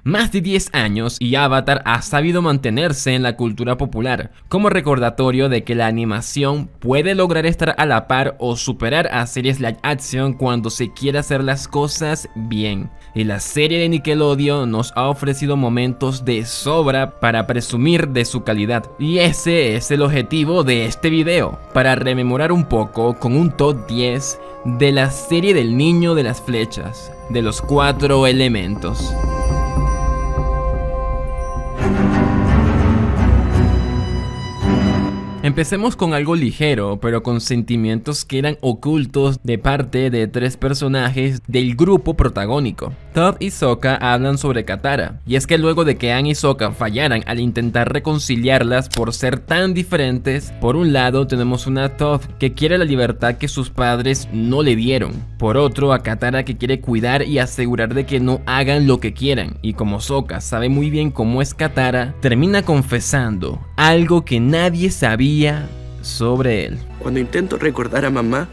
más de 10 años y Avatar ha sabido mantenerse en la cultura popular como recordatorio de que la animación puede lograr estar a la par o superar a series live action cuando se quiere hacer las cosas bien. Y la serie de Nickelodeon nos ha ofrecido momentos de sobra para presumir de su calidad. Y ese es el objetivo de este video, para rememorar un poco con un top 10 de la serie del niño de las flechas, de los 4 elementos. Empecemos con algo ligero, pero con sentimientos que eran ocultos de parte de 3 personajes del grupo protagónico. Toph y Sokka hablan sobre Katara, y es que luego de que Aang y Sokka fallaran al intentar reconciliarlas por ser tan diferentes, por un lado tenemos una Toph que quiere la libertad que sus padres no le dieron, por otro a Katara que quiere cuidar y asegurar de que no hagan lo que quieran, y como Sokka sabe muy bien cómo es Katara, termina confesando algo que nadie sabía sobre él. Cuando intento recordar a mamá,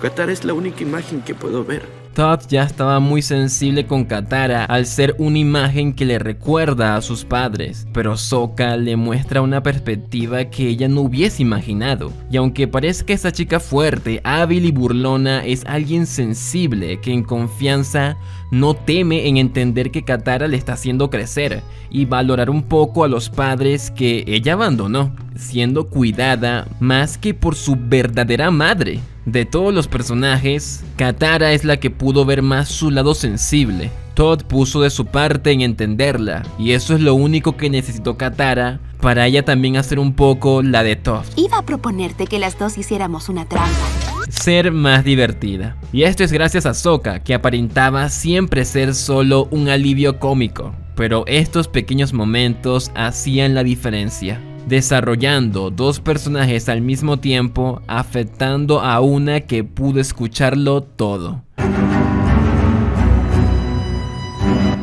Katara es la única imagen que puedo ver. Toph ya estaba muy sensible con Katara al ser una imagen que le recuerda a sus padres, pero Sokka le muestra una perspectiva que ella no hubiese imaginado. Y aunque parezca esa chica fuerte, hábil y burlona, es alguien sensible que en confianza no teme en entender que Katara le está haciendo crecer y valorar un poco a los padres que ella abandonó, siendo cuidada más que por su verdadera madre. De todos los personajes, Katara es la que pudo ver más su lado sensible. Todd puso de su parte en entenderla, y eso es lo único que necesitó Katara para ella también hacer un poco la de Toph. Iba a proponerte que las dos hiciéramos una trampa. Ser más divertida. Y esto es gracias a Sokka, que aparentaba siempre ser solo un alivio cómico, pero estos pequeños momentos hacían la diferencia, desarrollando 2 personajes al mismo tiempo, afectando a una que pudo escucharlo todo.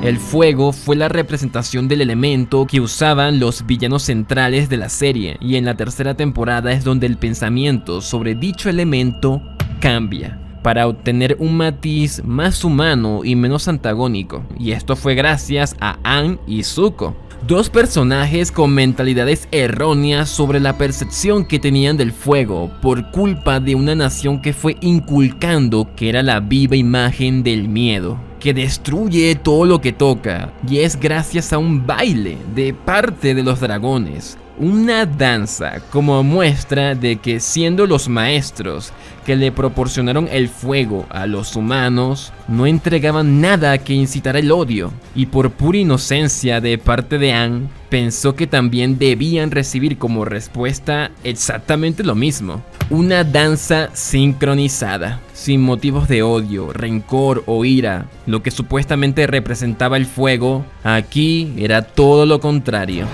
El fuego fue la representación del elemento que usaban los villanos centrales de la serie, y en la tercera temporada es donde el pensamiento sobre dicho elemento cambia, para obtener un matiz más humano y menos antagónico, y esto fue gracias a Aang y Zuko. 2 personajes con mentalidades erróneas sobre la percepción que tenían del fuego por culpa de una nación que fue inculcando que era la viva imagen del miedo, que destruye todo lo que toca, y es gracias a un baile de parte de los dragones, una danza como muestra de que siendo los maestros que le proporcionaron el fuego a los humanos, no entregaban nada que incitara el odio, y por pura inocencia de parte de Aang, pensó que también debían recibir como respuesta exactamente lo mismo. Una danza sincronizada, sin motivos de odio, rencor o ira. Lo que supuestamente representaba el fuego, aquí era todo lo contrario.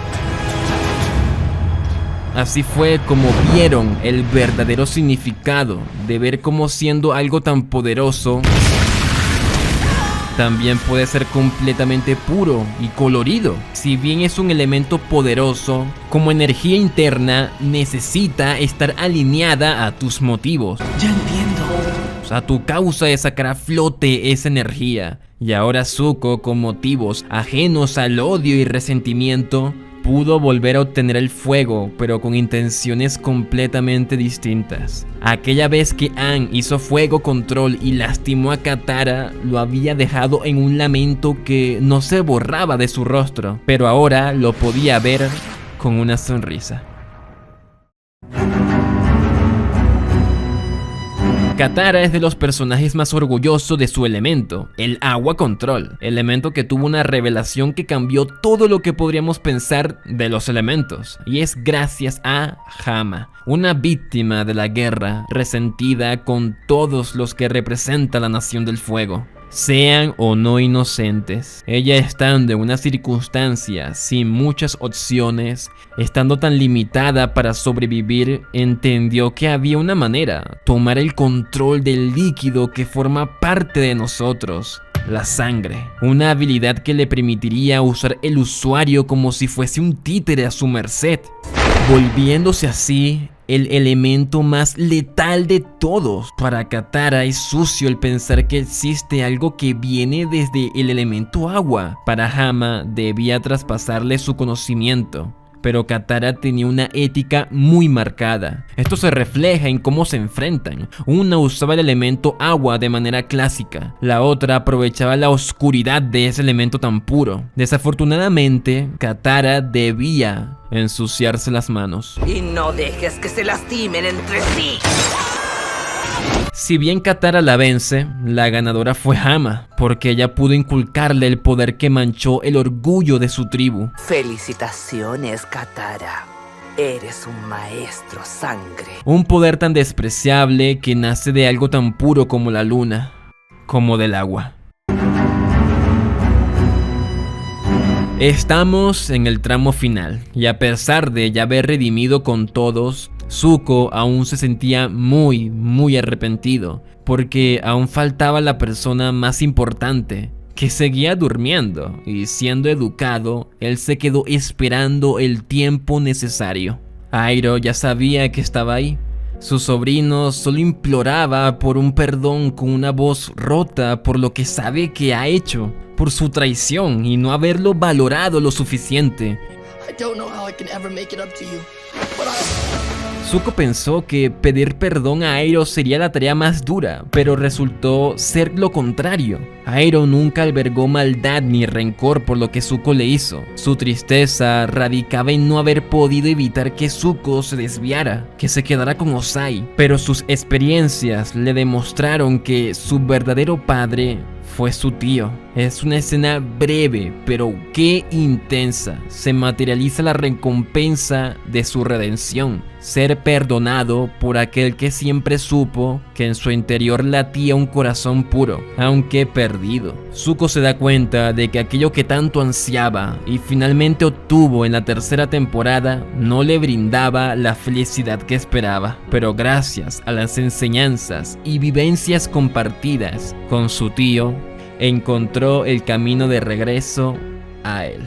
Así fue como vieron el verdadero significado de ver cómo siendo algo tan poderoso también puede ser completamente puro y colorido. Si bien es un elemento poderoso, como energía interna necesita estar alineada a tus motivos. Ya entiendo. O sea, tu causa es sacar a flote esa energía. Y ahora Zuko, con motivos ajenos al odio y resentimiento, pudo volver a obtener el fuego, pero con intenciones completamente distintas. Aquella vez que Aang hizo fuego control y lastimó a Katara, lo había dejado en un lamento que no se borraba de su rostro, pero ahora lo podía ver con una sonrisa. Katara es de los personajes más orgullosos de su elemento, el agua control, elemento que tuvo una revelación que cambió todo lo que podríamos pensar de los elementos, y es gracias a Hama, una víctima de la guerra, resentida con todos los que representa la Nación del Fuego, sean o no inocentes. Ella, estando en una circunstancia sin muchas opciones, estando tan limitada para sobrevivir, entendió que había una manera: tomar el control del líquido que forma parte de nosotros, la sangre, una habilidad que le permitiría usar el usuario como si fuese un títere a su merced, volviéndose así el elemento más letal de todos. Para Katara es sucio el pensar que existe algo que viene desde el elemento agua. Para Hama debía traspasarle su conocimiento. Pero Katara tenía una ética muy marcada. Esto se refleja en cómo se enfrentan. Una usaba el elemento agua de manera clásica. La otra aprovechaba la oscuridad de ese elemento tan puro. Desafortunadamente, Katara debía ensuciarse las manos. Y no dejes que se lastimen entre sí. Si bien Katara la vence, la ganadora fue Hama, porque ella pudo inculcarle el poder que manchó el orgullo de su tribu. Felicitaciones, Katara. Eres un maestro sangre. Un poder tan despreciable que nace de algo tan puro como la luna, como del agua. Estamos en el tramo final, y a pesar de ya haber redimido con todos, Zuko aún se sentía muy arrepentido, porque aún faltaba la persona más importante, que seguía durmiendo, y siendo educado, él se quedó esperando el tiempo necesario. Iroh ya sabía que estaba ahí. Su sobrino solo imploraba por un perdón con una voz rota por lo que sabe que ha hecho, por su traición y no haberlo valorado lo suficiente. Zuko pensó que pedir perdón a Iroh sería la tarea más dura, pero resultó ser lo contrario. Iroh nunca albergó maldad ni rencor por lo que Zuko le hizo. Su tristeza radicaba en no haber podido evitar que Zuko se desviara, que se quedara con Ozai, pero sus experiencias le demostraron que su verdadero padre fue su tío. Es una escena breve, pero qué intensa. Se materializa la recompensa de su redención. Ser perdonado por aquel que siempre supo que en su interior latía un corazón puro, aunque perdido. Zuko se da cuenta de que aquello que tanto ansiaba y finalmente obtuvo en la tercera temporada no le brindaba la felicidad que esperaba. Pero gracias a las enseñanzas y vivencias compartidas con su tío, encontró el camino de regreso a él.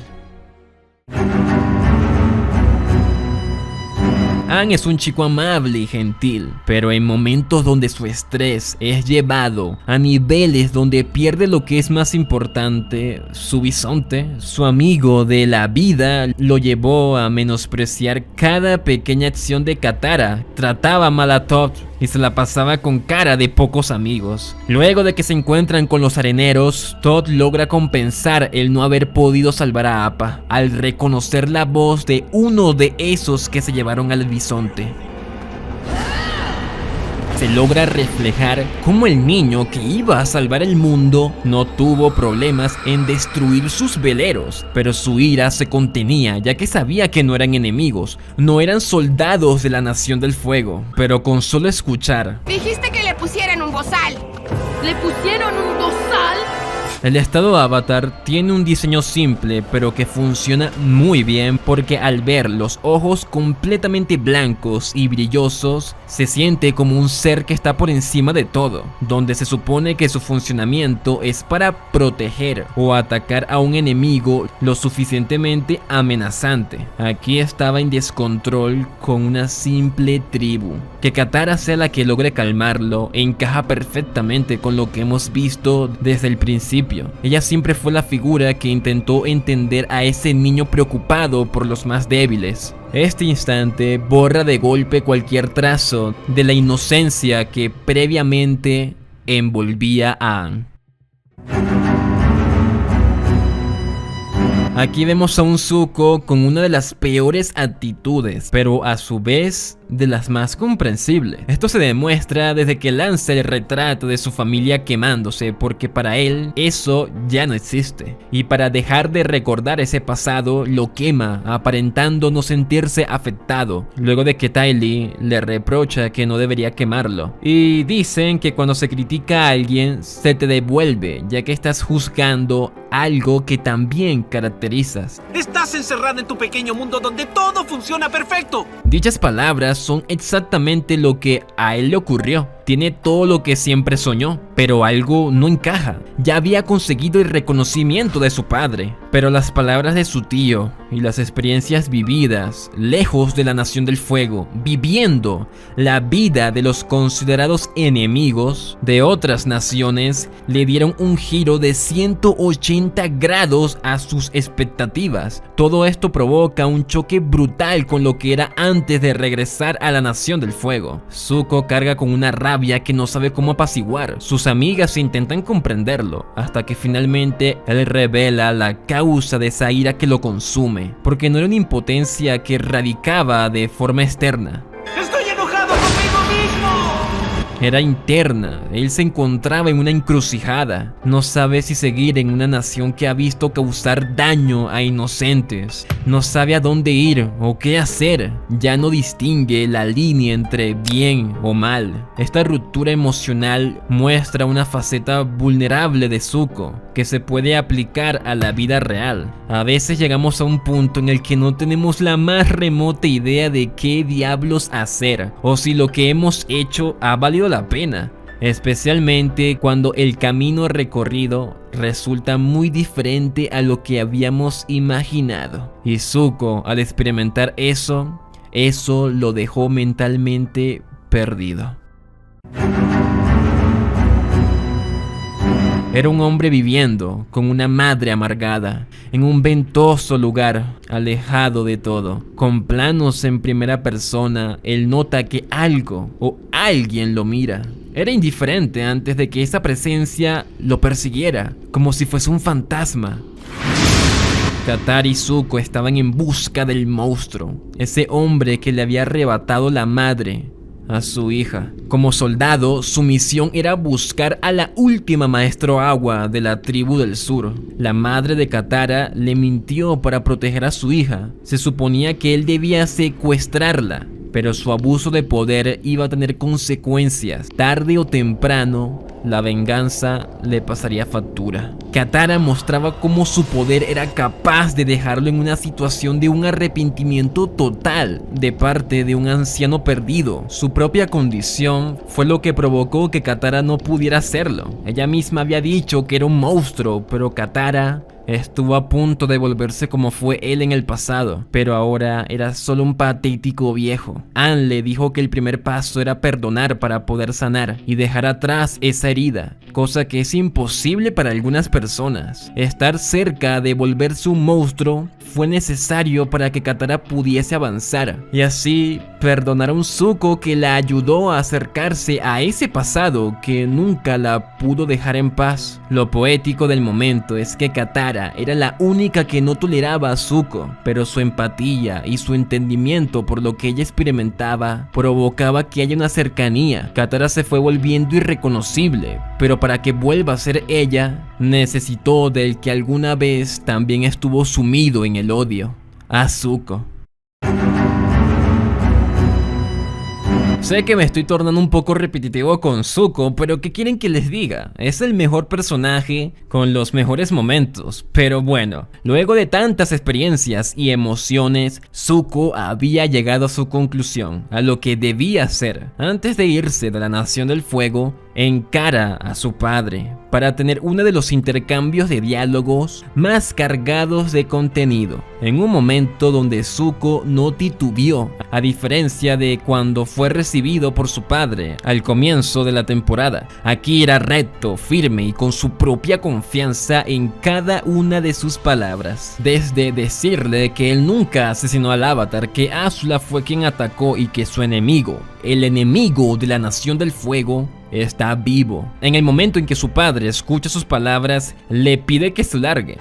Aang es un chico amable y gentil, pero en momentos donde su estrés es llevado a niveles donde pierde lo que es más importante, su bisonte, su amigo de la vida, lo llevó a menospreciar cada pequeña acción de Katara. Trataba mal a Toph y se la pasaba con cara de pocos amigos. Luego de que se encuentran con los areneros, Toph logra compensar el no haber podido salvar a Appa al reconocer la voz de uno de esos que se llevaron al bisonte. Se logra reflejar cómo el niño que iba a salvar el mundo no tuvo problemas en destruir sus veleros, pero su ira se contenía ya que sabía que no eran enemigos, no eran soldados de la Nación del Fuego, pero con solo escuchar: Dijiste que le pusieran un bozal. ¿Le pusieron un bozal? El estado Avatar tiene un diseño simple pero que funciona muy bien, porque al ver los ojos completamente blancos y brillosos se siente como un ser que está por encima de todo, donde se supone que su funcionamiento es para proteger o atacar a un enemigo lo suficientemente amenazante. Aquí estaba en descontrol con una simple tribu. Que Katara sea la que logre calmarlo encaja perfectamente con lo que hemos visto desde el principio. Ella siempre fue la figura que intentó entender a ese niño preocupado por los más débiles. Este instante borra de golpe cualquier trazo de la inocencia que previamente envolvía a Aang. Aquí vemos a un Zuko con una de las peores actitudes, pero a su vez de las más comprensibles. Esto se demuestra desde que lanza el retrato de su familia quemándose, porque para él eso ya no existe. Y para dejar de recordar ese pasado, lo quema, aparentando no sentirse afectado, luego de que Ty Lee le reprocha que no debería quemarlo. Y dicen que cuando se critica a alguien, se te devuelve, ya que estás juzgando algo que también caracterizas. Estás encerrado en tu pequeño mundo donde todo funciona perfecto. Dichas palabras son exactamente lo que a él le ocurrió. Tiene todo lo que siempre soñó, pero algo no encaja. Ya había conseguido el reconocimiento de su padre, Pero las palabras de su tío y las experiencias vividas, lejos de la Nación del Fuego, viviendo la vida de los considerados enemigos de otras naciones, le dieron un giro de 180 grados a sus expectativas. Todo esto provoca un choque brutal con lo que era antes de regresar a la Nación del Fuego. Zuko carga con una rabia que no sabe cómo apaciguar. Sus amigas intentan comprenderlo, hasta que finalmente él revela la causa de esa ira que lo consume, porque no era una impotencia que radicaba de forma externa. ¡Estoy enojado conmigo mismo! Era interna. Él se encontraba en una encrucijada. No sabe si seguir en una nación que ha visto causar daño a inocentes. No sabe a dónde ir o qué hacer. Ya no distingue la línea entre bien o mal. Esta ruptura emocional muestra una faceta vulnerable de Zuko que se puede aplicar a la vida real. A veces llegamos a un punto en el que no tenemos la más remota idea de qué diablos hacer o si lo que hemos hecho ha valido la pena, especialmente cuando el camino recorrido resulta muy diferente a lo que habíamos imaginado. Y Zuko, al experimentar eso lo dejó mentalmente perdido. Era un hombre viviendo con una madre amargada, en un ventoso lugar, alejado de todo. Con planos en primera persona, él nota que algo o alguien lo mira. Era indiferente antes de que esa presencia lo persiguiera, como si fuese un fantasma. Katara y Zuko estaban en busca del monstruo, ese hombre que le había arrebatado la madre a su hija. Como soldado, su misión era buscar a la última maestro agua de la tribu del sur. La madre de Katara le mintió para proteger a su hija. Se suponía que él debía secuestrarla, pero su abuso de poder iba a tener consecuencias. Tarde o temprano, la venganza le pasaría factura. Katara mostraba cómo su poder era capaz de dejarlo en una situación de un arrepentimiento total de parte de un anciano perdido. Su propia condición fue lo que provocó que Katara no pudiera hacerlo. Ella misma había dicho que era un monstruo, pero Katara estuvo a punto de volverse como fue él en el pasado, pero ahora era solo un patético viejo. Aang le dijo que el primer paso era perdonar para poder sanar y dejar atrás esa herida, cosa que es imposible para algunas personas. Estar cerca de volverse un monstruo fue necesario para que Katara pudiese avanzar y así perdonar a un Zuko que la ayudó a acercarse a ese pasado que nunca la pudo dejar en paz. Lo poético del momento es que Katara era la única que no toleraba a Zuko, pero su empatía y su entendimiento por lo que ella experimentaba provocaba que haya una cercanía. Katara se fue volviendo irreconocible, pero para que vuelva a ser ella, necesitó del que alguna vez también estuvo sumido en el odio, a Zuko. Sé que me estoy tornando un poco repetitivo con Zuko, pero ¿qué quieren que les diga? Es el mejor personaje con los mejores momentos, pero bueno, luego de tantas experiencias y emociones, Zuko había llegado a su conclusión, a lo que debía hacer. Antes de irse de la Nación del Fuego, encara a su padre para tener uno de los intercambios de diálogos más cargados de contenido, en un momento donde Zuko no titubeó, a diferencia de cuando fue recibido por su padre al comienzo de la temporada. Aquí era recto, firme y con su propia confianza en cada una de sus palabras, desde decirle que él nunca asesinó al Avatar, que Azula fue quien atacó y que su enemigo, el enemigo de la Nación del Fuego, está vivo. En el momento en que su padre escucha sus palabras, le pide que se largue.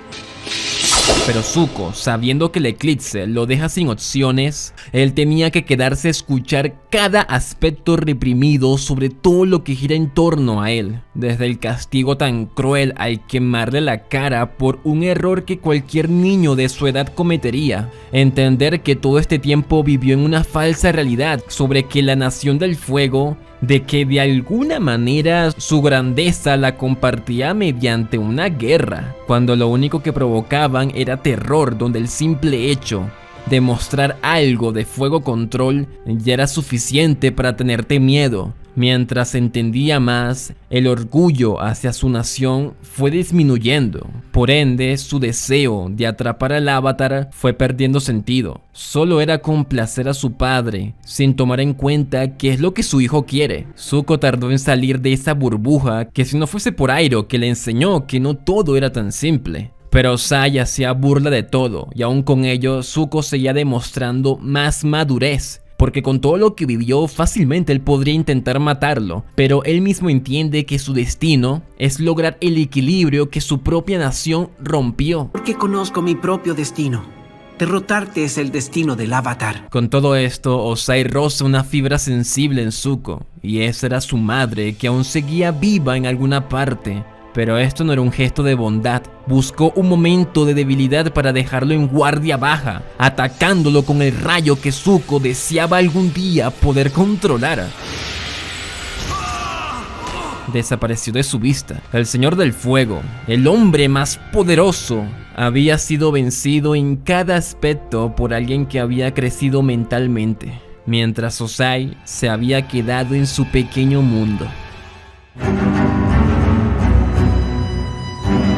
Pero Zuko, sabiendo que el eclipse lo deja sin opciones, él tenía que quedarse a escuchar cada aspecto reprimido sobre todo lo que gira en torno a él, desde el castigo tan cruel al quemarle la cara por un error que cualquier niño de su edad cometería, entender que todo este tiempo vivió en una falsa realidad sobre que la Nación del Fuego, de que de alguna manera su grandeza la compartía mediante una guerra, cuando lo único que provocaban era terror, donde el simple hecho de mostrar algo de fuego control ya era suficiente para tenerte miedo. Mientras entendía más, el orgullo hacia su nación fue disminuyendo. Por ende, su deseo de atrapar al Avatar fue perdiendo sentido. Solo era complacer a su padre, sin tomar en cuenta qué es lo que su hijo quiere. Zuko tardó en salir de esa burbuja que, si no fuese por Iroh, que le enseñó que no todo era tan simple. Pero Ozai hacía burla de todo, y aún con ello, Zuko seguía demostrando más madurez. Porque con todo lo que vivió, fácilmente él podría intentar matarlo, pero él mismo entiende que su destino es lograr el equilibrio que su propia nación rompió. Porque conozco mi propio destino. Derrotarte es el destino del Avatar. Con todo esto, Ozai roza una fibra sensible en Zuko, y esa era su madre, que aún seguía viva en alguna parte. Pero esto no era un gesto de bondad, buscó un momento de debilidad para dejarlo en guardia baja, atacándolo con el rayo que Zuko deseaba algún día poder controlar. Desapareció de su vista. El Señor del Fuego, el hombre más poderoso, había sido vencido en cada aspecto por alguien que había crecido mentalmente, mientras Ozai se había quedado en su pequeño mundo.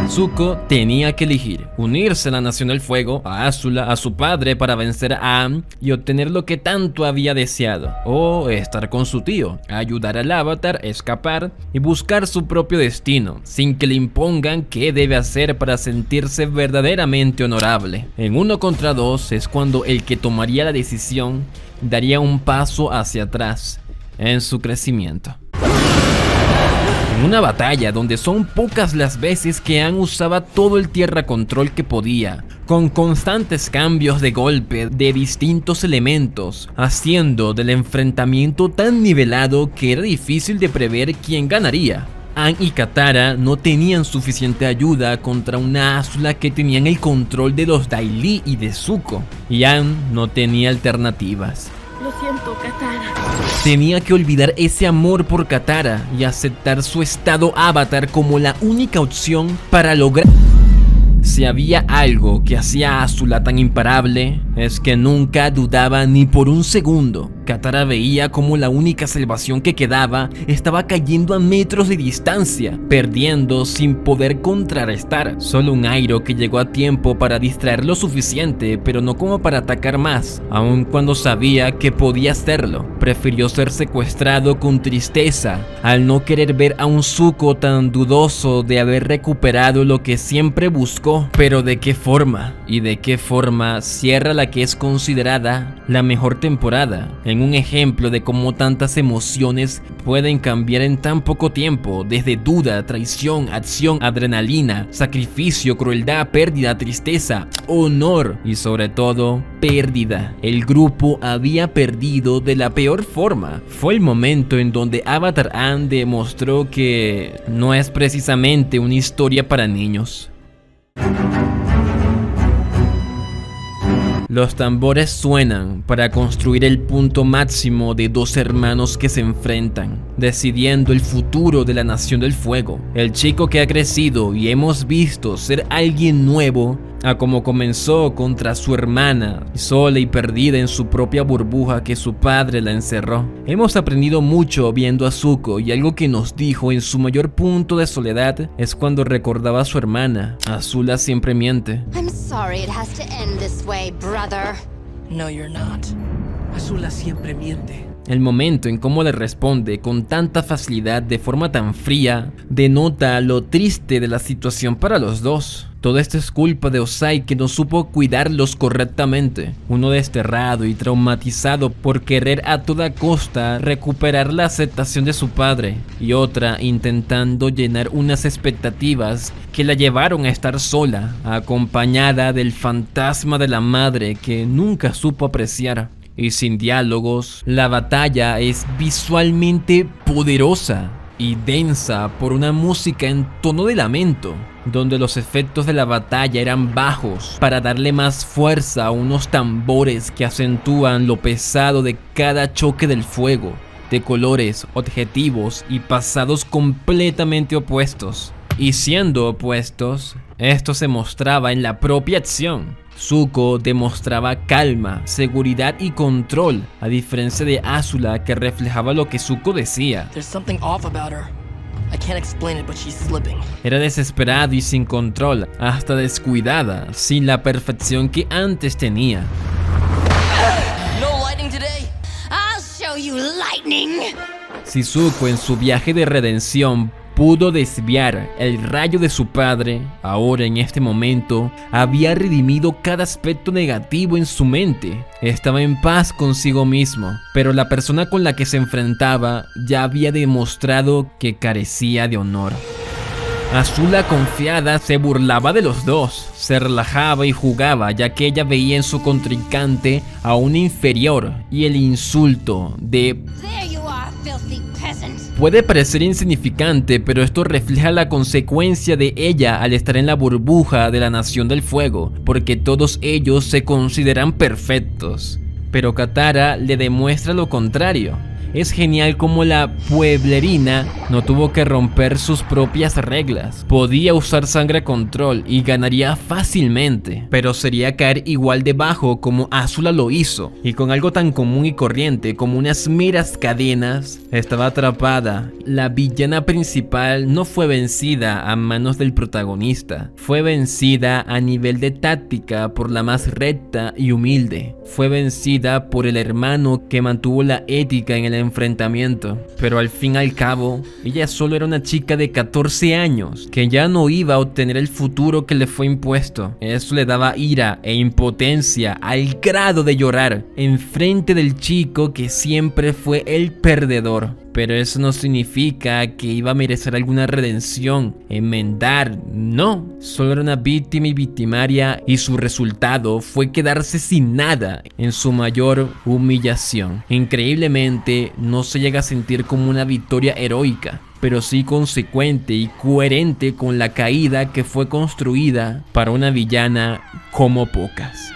Zuko tenía que elegir, unirse a la Nación del Fuego, a Azula, a su padre para vencer a Aang y obtener lo que tanto había deseado, o estar con su tío, ayudar al Avatar, escapar y buscar su propio destino, sin que le impongan qué debe hacer para sentirse verdaderamente honorable. En 1 contra 2 es cuando el que tomaría la decisión daría un paso hacia atrás en su crecimiento. En una batalla donde son pocas las veces que Aang usaba todo el tierra control que podía, con constantes cambios de golpe de distintos elementos, haciendo del enfrentamiento tan nivelado que era difícil de prever quién ganaría. Aang y Katara no tenían suficiente ayuda contra una Azula que tenían el control de los Dai Li y de Zuko, y Aang no tenía alternativas. Lo siento, Katara. Tenía que olvidar ese amor por Katara y aceptar su estado Avatar como la única opción para lograr. Si había algo que hacía a Azula tan imparable, es que nunca dudaba ni por un segundo. Katara veía como la única salvación que quedaba estaba cayendo a metros de distancia, perdiendo sin poder contrarrestar. Solo un Iroh que llegó a tiempo para distraer lo suficiente, pero no como para atacar más, aun cuando sabía que podía hacerlo. Prefirió ser secuestrado con tristeza, al no querer ver a un Zuko tan dudoso de haber recuperado lo que siempre buscó. Pero ¿de qué forma? ¿Y de qué forma cierra la que es considerada la mejor temporada? En un ejemplo de cómo tantas emociones pueden cambiar en tan poco tiempo, desde duda, traición, acción, adrenalina, sacrificio, crueldad, pérdida, tristeza, honor y sobre todo, pérdida. El grupo había perdido de la peor forma. Fue el momento en donde Avatar Aang demostró que no es precisamente una historia para niños. Los tambores suenan para construir el punto máximo de dos hermanos que se enfrentan, decidiendo el futuro de la Nación del Fuego. El chico que ha crecido y hemos visto ser alguien nuevo, a como comenzó contra su hermana, sola y perdida en su propia burbuja que su padre la encerró. Hemos aprendido mucho viendo a Zuko, y algo que nos dijo en su mayor punto de soledad es cuando recordaba a su hermana. Azula siempre miente. I'm sorry it has to end this way, brother. No, you're not. Azula siempre miente. El momento en cómo le responde con tanta facilidad de forma tan fría denota lo triste de la situación para los dos. Todo esto es culpa de Ozai, que no supo cuidarlos correctamente. Uno desterrado y traumatizado por querer a toda costa recuperar la aceptación de su padre, y otra intentando llenar unas expectativas que la llevaron a estar sola, acompañada del fantasma de la madre que nunca supo apreciar. Y sin diálogos, la batalla es visualmente poderosa y densa por una música en tono de lamento, donde los efectos de la batalla eran bajos para darle más fuerza a unos tambores que acentúan lo pesado de cada choque del fuego, de colores, objetivos y pasados completamente opuestos. Y siendo opuestos, esto se mostraba en la propia acción. Zuko demostraba calma, seguridad y control, a diferencia de Azula, que reflejaba lo que Zuko decía. There's something off about her. I can't explain it, but she's slipping. Era desesperado y sin control, hasta descuidada, sin la perfección que antes tenía. No lightning today. I'll show you lightning. Si Zuko en su viaje de redención pudo desviar el rayo de su padre, ahora en este momento había redimido cada aspecto negativo en su mente. Estaba en paz consigo mismo, pero la persona con la que se enfrentaba ya había demostrado que carecía de honor. Azula, confiada, se burlaba de los dos, se relajaba y jugaba, ya que ella veía en su contrincante a un inferior, y el insulto de There you are, filthy peasant. puede parecer insignificante, pero esto refleja la consecuencia de ella al estar en la burbuja de la Nación del Fuego, porque todos ellos se consideran perfectos. Pero Katara le demuestra lo contrario. Es genial como la pueblerina no tuvo que romper sus propias reglas. Podía usar sangre control y ganaría fácilmente, pero sería caer igual de bajo como Azula lo hizo. Y con algo tan común y corriente como unas meras cadenas, estaba atrapada. La villana principal no fue vencida a manos del protagonista. Fue vencida a nivel de táctica por la más recta y humilde. Fue vencida por el hermano que mantuvo la ética en el enfrentamiento, pero al fin y al cabo, ella solo era una chica de 14 años que ya no iba a obtener el futuro que le fue impuesto. Eso le daba ira e impotencia al grado de llorar enfrente del chico que siempre fue el perdedor. Pero eso no significa que iba a merecer alguna redención, enmendar, no. Solo era una víctima y victimaria, y su resultado fue quedarse sin nada en su mayor humillación. Increíblemente, no se llega a sentir como una victoria heroica, pero sí consecuente y coherente con la caída que fue construida para una villana como pocas.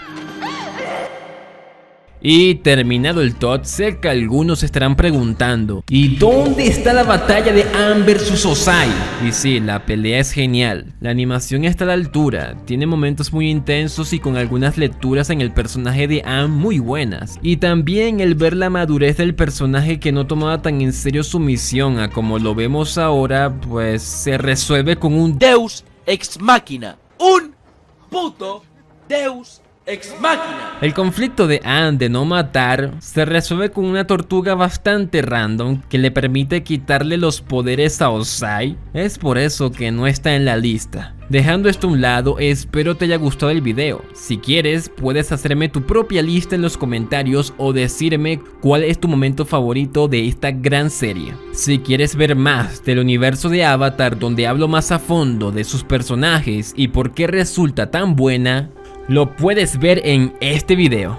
Y terminado el TOT, sé que algunos estarán preguntando: ¿y dónde está la batalla de Aang vs Ozai? Y sí, la pelea es genial, la animación está a la altura, tiene momentos muy intensos y con algunas lecturas en el personaje de Aang muy buenas. Y también el ver la madurez del personaje, que no tomaba tan en serio su misión a como lo vemos ahora, pues se resuelve con un Deus Ex Machina. Un puto Deus Ex Machina. El conflicto de Aang de no matar se resuelve con una tortuga bastante random que le permite quitarle los poderes a Ozai. Es por eso que no está en la lista. Dejando esto a un lado, espero te haya gustado el video. Si quieres, puedes hacerme tu propia lista en los comentarios o decirme cuál es tu momento favorito de esta gran serie. Si quieres ver más del universo de Avatar, donde hablo más a fondo de sus personajes y por qué resulta tan buena, lo puedes ver en este video.